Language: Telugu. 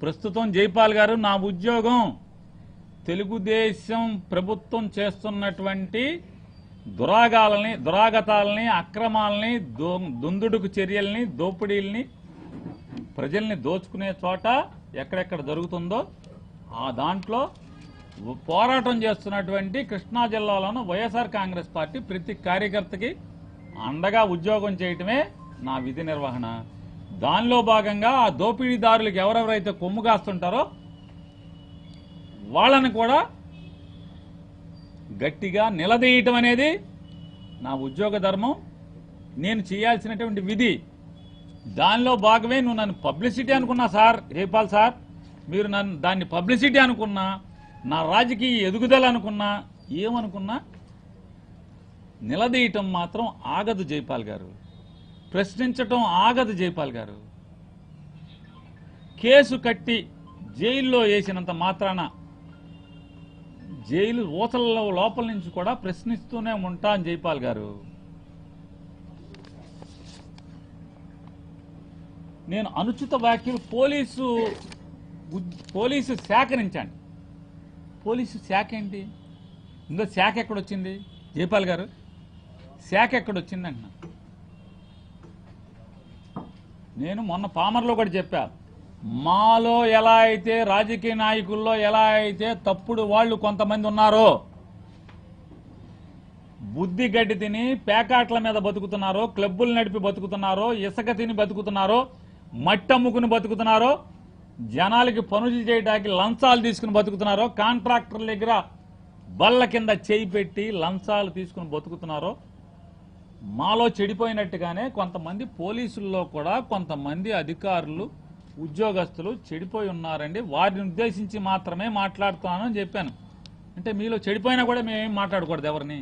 ప్రస్తుతం జైపాల్ గారు నా ఉద్యోగం తెలుగుదేశం ప్రభుత్వం చేస్తున్నటువంటి దురాగతాలని అక్రమాలని దుందుడుకు చర్యల్ని దోపిడీల్ని ప్రజల్ని దోచుకునే చోట ఎక్కడెక్కడ జరుగుతుందో ఆ దాంట్లో పోరాటం చేస్తున్నటువంటి కృష్ణా జిల్లాలోని వైఎస్ఆర్ కాంగ్రెస్ పార్టీ ప్రతి కార్యకర్తకి అండగా ఉద్యోగం చేయటమే నా విధి నిర్వహణ. దానిలో భాగంగా ఆ దోపిడీదారులకు ఎవరెవరైతే కొమ్ము కాస్తుంటారో వాళ్ళని కూడా గట్టిగా నిలదీయటం అనేది నా ఉద్యోగ ధర్మం, నేను చేయాల్సినటువంటి విధి. దానిలో భాగమే నువ్వు నన్ను పబ్లిసిటీ అనుకున్నా సార్, జైపాల్ సార్, మీరు నన్ను దాన్ని పబ్లిసిటీ అనుకున్నా, నా రాజకీయ ఎదుగుదల అనుకున్నా, ఏమనుకున్నా నిలదీయటం మాత్రం ఆగదు జైపాల్ గారు, ప్రశ్నించటం ఆగదు జైపాల్ గారు. కేసు కట్టి జైల్లో వేసినంత మాత్రాన జైలు ఊసలలో లోపల నుంచి కూడా ప్రశ్నిస్తూనే ఉంటాను జైపాల్ గారు. నేను అనుచిత వ్యాఖ్యలు పోలీసు శాఖ నుంచండి. పోలీసు శాఖ ఏంటి? ఇందులో శాఖ ఎక్కడొచ్చింది జైపాల్ గారు? శాఖ ఎక్కడొచ్చింది అంటున్నా. నేను మొన్న పామర్లో కూడా చెప్పా, మాలో ఎలా అయితే రాజకీయ నాయకుల్లో ఎలా అయితే తప్పుడు వాళ్ళు కొంతమంది ఉన్నారో, బుద్ధి గడ్డి తిని పేకాట్ల మీద బతుకుతున్నారో, క్లబ్బులు నడిపి బతుకుతున్నారో, ఇసుక తిని బతుకుతున్నారో, మట్టమ్ముకుని బతుకుతున్నారో, జనాలకి పనులు చేయడానికి లంచాలు తీసుకుని బతుకుతున్నారో, కాంట్రాక్టర్ల దగ్గర బల్ల కింద చేయి పెట్టి లంచాలు తీసుకుని బతుకుతున్నారో, మాలో చెడిపోయినట్టుగానే కొంతమంది పోలీసుల్లో కూడా కొంతమంది అధికారులు ఉద్యోగస్తులు చెడిపోయి ఉన్నారండి. వారిని ఉద్దేశించి మాత్రమే మాట్లాడుతున్నానని చెప్పాను. అంటే మీలో చెడిపోయినా కూడా మేమేం మాట్లాడకూడదు ఎవరిని.